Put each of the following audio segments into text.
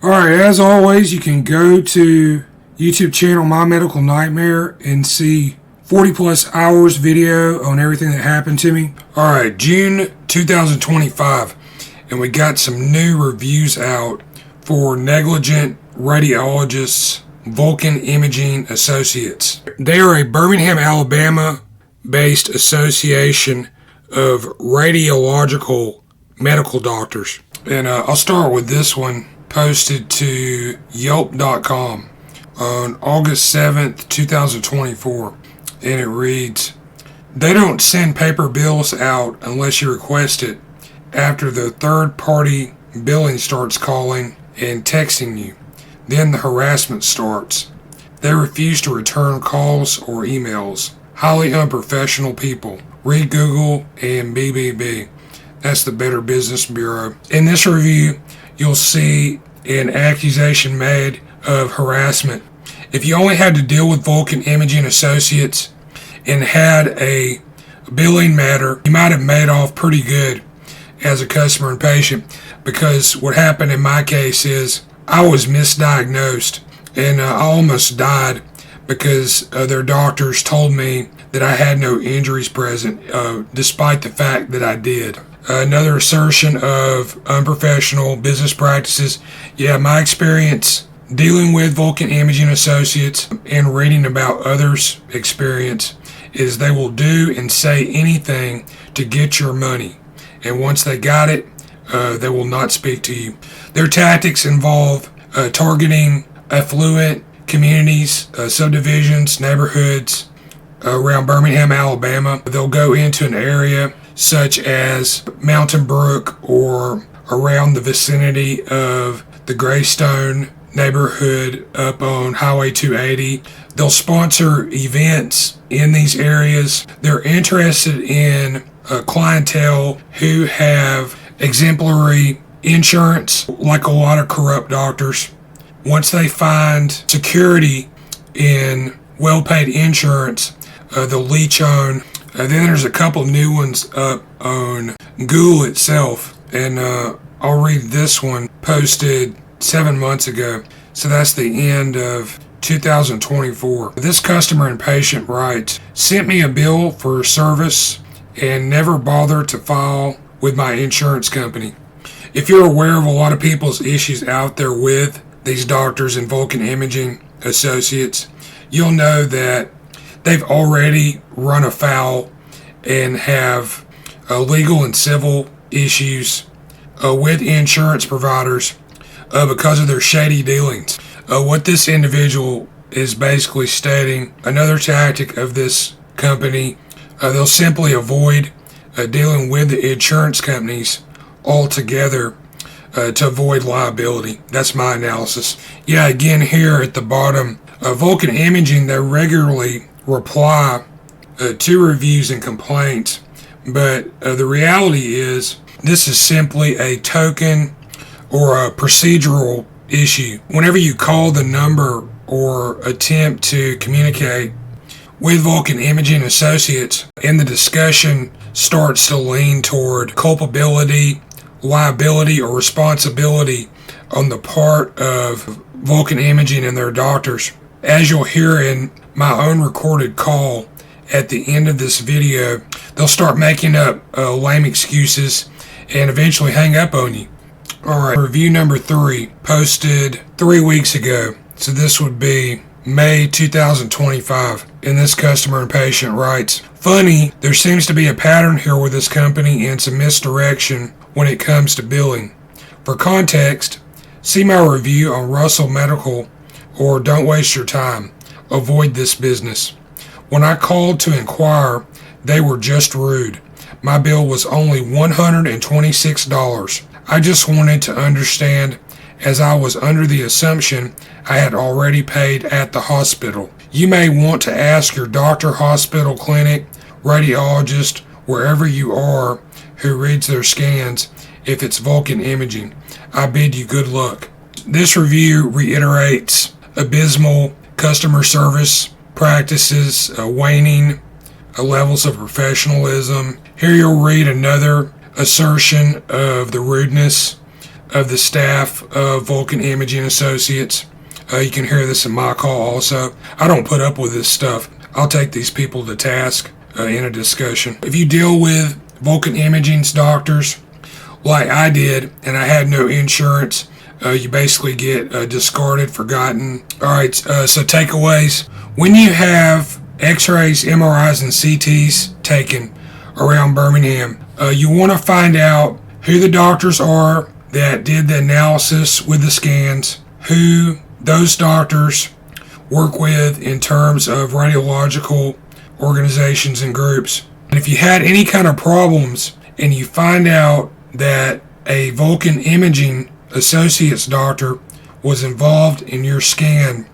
Alright, as always, you can go to YouTube channel My Medical Nightmare and see 40 plus hours video on everything that happened to me. Alright, June 2025, and we got some new reviews out for negligent Radiologists Vulcan Imaging Associates. They are a Birmingham, Alabama based association of radiological medical doctors. And I'll start with this one, posted to Yelp.com on August 7th, 2024. And it reads, "They don't send paper bills out unless you request it after the third-party billing starts calling and texting you. Then the harassment starts. They refuse to return calls or emails. Highly unprofessional people. Read Google and BBB. That's the Better Business Bureau." In this review, you'll see an accusation made of harassment. If you only had to deal with Vulcan Imaging Associates and had a billing matter, you might have made off pretty good as a customer and patient, because what happened in my case is I was misdiagnosed and I almost died because their doctors told me that I had no injuries present, despite the fact that I did. Another assertion of unprofessional business practices. Yeah, my experience dealing with Vulcan Imaging Associates and reading about others' experience is they will do and say anything to get your money. And once they got it, they will not speak to you. Their tactics involve targeting affluent communities, subdivisions, neighborhoods around Birmingham, Alabama. They'll go into an area such as Mountain Brook or around the vicinity of the Greystone neighborhood up on Highway 280. They'll sponsor events in these areas. They're interested in clientele who have exemplary insurance, like a lot of corrupt doctors. Once they find security in well-paid insurance, they'll leech on. Then there's a couple new ones up on Google itself, and I'll read this one posted 7 months ago. So that's the end of 2024. This customer and patient writes, "Sent me a bill for service and never bothered to file with my insurance company." If you're aware of a lot of people's issues out there with these doctors and Vulcan Imaging Associates, you'll know that they've already run afoul and have legal and civil issues with insurance providers because of their shady dealings. What this individual is basically stating, another tactic of this company, they'll simply avoid dealing with the insurance companies altogether to avoid liability. That's my analysis. Yeah, again here at the bottom, Vulcan Imaging, they regularly reply to reviews and complaints, but the reality is this is simply a token or a procedural issue. Whenever you call the number or attempt to communicate with Vulcan Imaging Associates and the discussion starts to lean toward culpability, liability, or responsibility on the part of Vulcan Imaging and their doctors, as you'll hear in my own recorded call at the end of this video, they'll start making up lame excuses and eventually hang up on you. Alright, review number 3, posted 3 weeks ago. So this would be May 2025. And this customer and patient writes, "Funny, there seems to be a pattern here with this company and some misdirection when it comes to billing. For context, see my review on Russell Medical, or don't waste your time. Avoid this business. When I called to inquire, they were just rude. My bill was only $126. I just wanted to understand, as I was under the assumption I had already paid at the hospital. You may want to ask your doctor, hospital, clinic, radiologist, wherever you are, who reads their scans, if it's Vulcan Imaging. I bid you good luck." This review reiterates abysmal customer service practices, waning levels of professionalism. Here you'll read another assertion of the rudeness of the staff of Vulcan Imaging Associates. You can hear this in my call also. I don't put up with this stuff. I'll take these people to task in a discussion. If you deal with Vulcan Imaging's doctors, like I did, and I had no insurance, you basically get discarded, forgotten. Alright, so takeaways. When you have x-rays, MRIs, and CTs taken around Birmingham, you want to find out who the doctors are that did the analysis with the scans, who those doctors work with in terms of radiological organizations and groups. And if you had any kind of problems and you find out that a Vulcan Imaging Associates doctor was involved in your scan,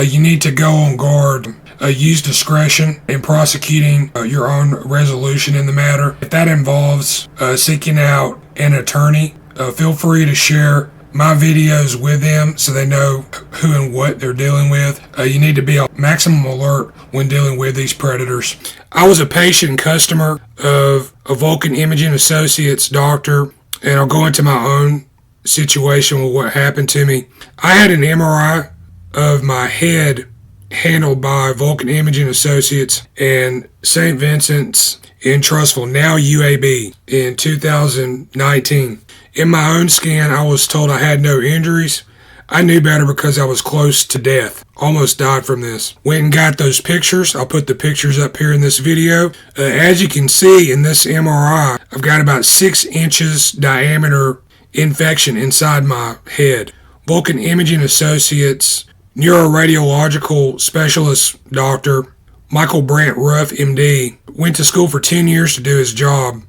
you need to go on guard. Use discretion in prosecuting your own resolution in the matter. If that involves seeking out an attorney, feel free to share my videos with them so they know who and what they're dealing with. You need to be on maximum alert when dealing with these predators. I was a patient customer of a Vulcan Imaging Associates doctor, and I'll go into my own situation with what happened to me. I had an MRI of my head handled by Vulcan Imaging Associates and St. Vincent's in Trussville, now UAB, in 2019. In my own scan, I was told I had no injuries. I knew better because I was close to death. Almost died from this. Went and got those pictures. I'll put the pictures up here in this video. As you can see in this MRI, I've got about 6 inches diameter infection inside my head. Vulcan Imaging Associates neuroradiological specialist Dr. Michael Brant Ruff, MD, went to school for 10 years to do his job.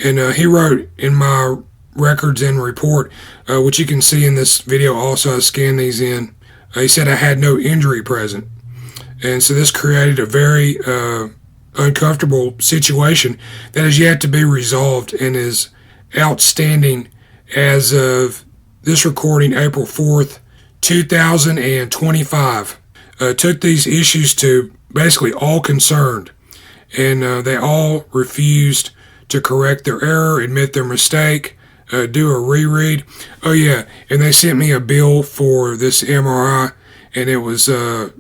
And he wrote in my records and report, which you can see in this video also, I scanned these in. He said I had no injury present. And so this created a very uncomfortable situation that has yet to be resolved and is outstanding as of this recording, April 4th, 2025. Took these issues to basically all concerned, and they all refused to correct their error, admit their mistake, do a reread. Oh yeah, and they sent me a bill for this MRI, and it was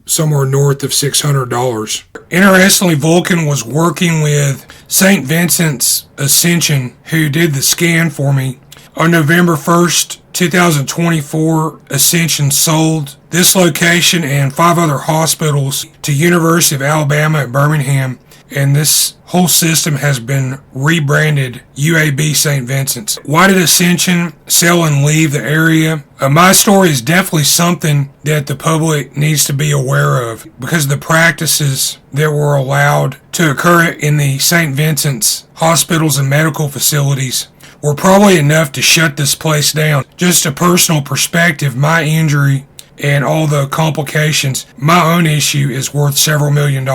somewhere north of $600. Interestingly, Vulcan was working with St. Vincent's Ascension, who did the scan for me. On November 1st, 2024, Ascension sold this location and 5 other hospitals to University of Alabama at Birmingham, and this whole system has been rebranded UAB St. Vincent's. Why did Ascension sell and leave the area? My story is definitely something that the public needs to be aware of, because the practices that were allowed to occur in the St. Vincent's hospitals and medical facilities were probably enough to shut this place down. Just a personal perspective, my injury and all the complications, my own issue is worth several $millions.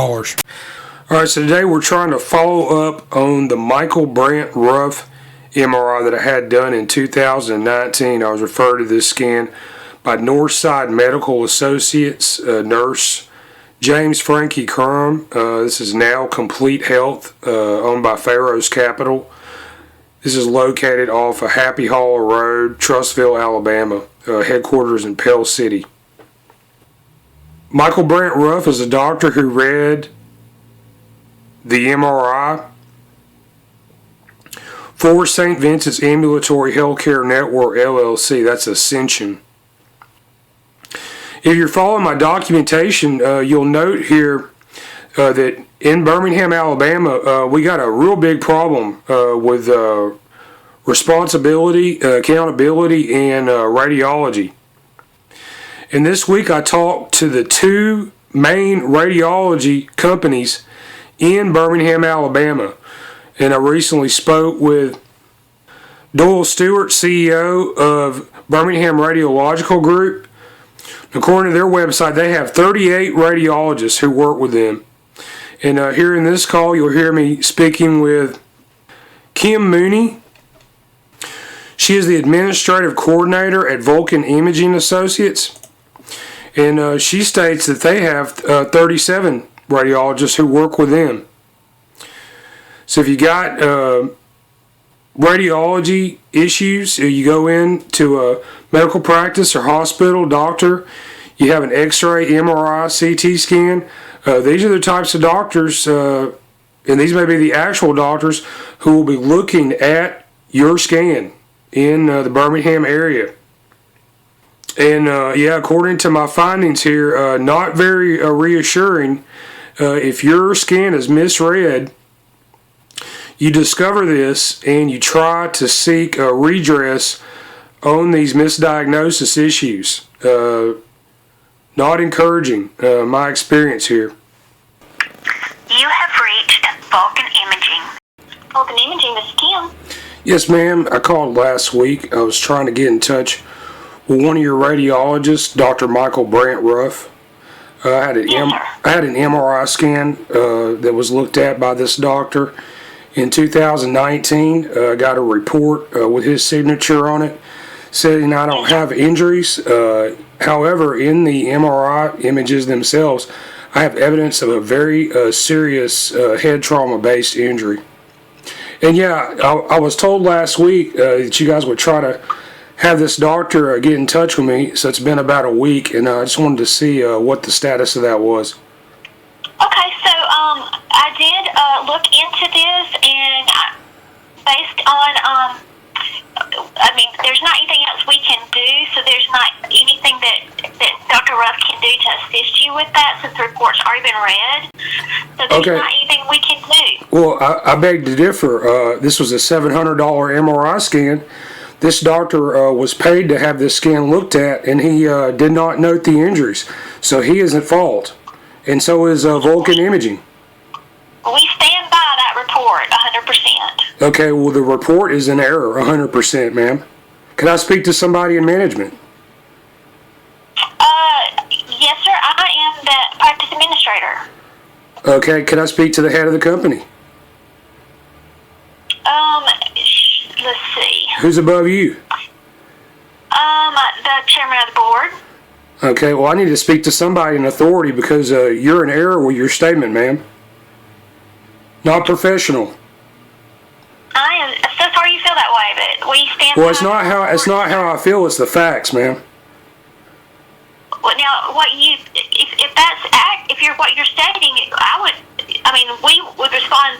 Alright, so today we're trying to follow up on the Michael Brant Ruff MRI that I had done in 2019. I was referred to this scan by Northside Medical Associates nurse James Frankie Crum. This is now Complete Health, owned by Pharaoh's Capital. This is located off of Happy Hollow Road, Trussville, Alabama. Headquarters in Pell City. Michael Brant Ruff is a doctor who read the MRI for St. Vincent's Ambulatory Healthcare Network, LLC. That's Ascension. If you're following my documentation, you'll note here that in Birmingham, Alabama, we got a real big problem with responsibility, accountability, and radiology. And this week I talked to the 2 main radiology companies in Birmingham, Alabama. And I recently spoke with Doyle Stewart, CEO of Birmingham Radiological Group. According to their website, they have 38 radiologists who work with them. And here in this call, you'll hear me speaking with Kim Mooney. She is the administrative coordinator at Vulcan Imaging Associates. And she states that they have 37 radiologists who work with them. So if you got radiology issues. You go into a medical practice or hospital, doctor, you have an x-ray, MRI, CT scan. These are the types of doctors, and these may be the actual doctors who will be looking at your scan in the Birmingham area. And yeah, according to my findings here, not very reassuring. If your scan is misread, you discover this and you try to seek a redress on these misdiagnosis issues. Not encouraging, my experience here. You have reached Vulcan Imaging. Vulcan Imaging, this is Kim. Yes, ma'am. I called last week. I was trying to get in touch with one of your radiologists, Dr. Michael Brant Ruff. I had an MRI scan that was looked at by this doctor in 2019. I got a report with his signature on it saying I don't have injuries. However, in the MRI images themselves, I have evidence of a very serious head trauma-based injury. And yeah, I was told last week that you guys would try to have this doctor get in touch with me. So it's been about a week, and I just wanted to see what the status of that was. Okay, so I did look into this, and based on there's not anything else we can do, so there's not anything that Dr. Ruff can do to assist you with that since the report's already been read. So there's not anything we can do. Well, I beg to differ. This was a $700 MRI scan. This doctor was paid to have this scan looked at, and he did not note the injuries. So he is at fault. And so is Vulcan Imaging. We stand by that report 100%. Okay, well, the report is in error 100%, ma'am. Can I speak to somebody in management? Yes, sir. I am the practice administrator. Okay, can I speak to the head of the company? Let's see. Who's above you? The chairman of the board. Okay, well, I need to speak to somebody in authority because you're in error with your statement, ma'am. Not professional. I am so sorry you feel that way, but we stand. Well, it's not how I feel. It's the facts, ma'am. Well, now, if you're what you're stating, we would respond.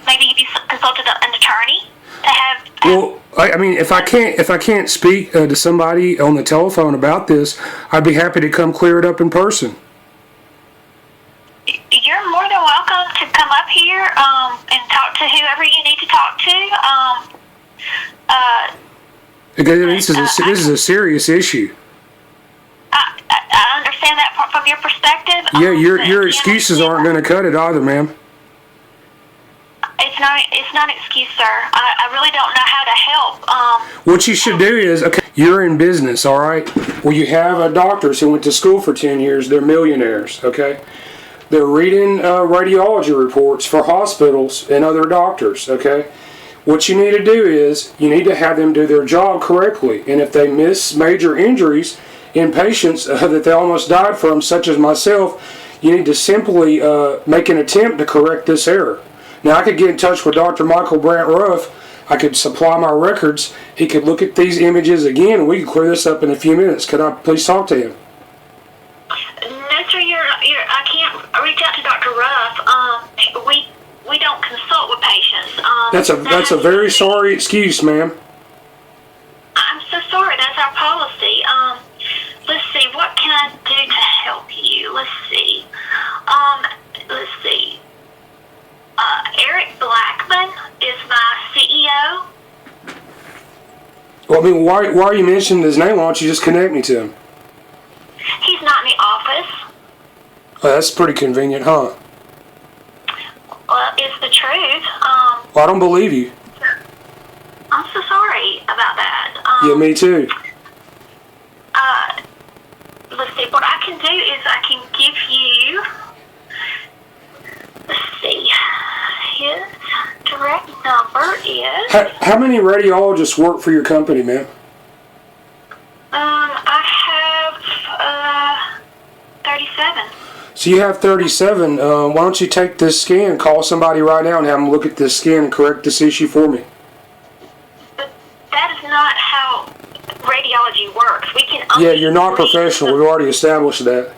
Maybe if you consulted an attorney to have. Well, if I can't speak to somebody on the telephone about this, I'd be happy to come clear it up in person. You're more than welcome to come up here and talk to whoever you need to talk to. This is a serious issue. I understand that from your perspective. Yeah, your excuses aren't going to cut it either, ma'am. It's not an excuse, sir. I really don't know how to help. What you should do is, you're in business, all right? Well, you have doctors who went to school for 10 years. They're millionaires, okay? They're reading radiology reports for hospitals and other doctors, okay? What you need to do is you need to have them do their job correctly. And if they miss major injuries in patients that they almost died from, such as myself, you need to simply make an attempt to correct this error. Now, I could get in touch with Dr. Michael Brant Ruff. I could supply my records. He could look at these images again, and we could clear this up in a few minutes. Could I please talk to him? No, sir, I can't reach out to Dr. Ruff. We don't consult with patients. That's a very sorry excuse, ma'am. I'm so sorry. That's our policy. Let's see. What can I do to help you? Let's see. Eric Blackman is my CEO. Well, why are you mentioning his name? Why don't you just connect me to him? He's not in the office. Oh, that's pretty convenient, huh? Well, it's the truth. Well, I don't believe you. I'm so sorry about that. Yeah, me too. Let's see. What I can do is I can give you. Let's see. His direct number is. How many radiologists work for your company, ma'am? I have 37. So you have 37. Why don't you take this scan, call somebody right now, and have them look at this scan and correct this issue for me? Yeah, you're not professional. We've already established that.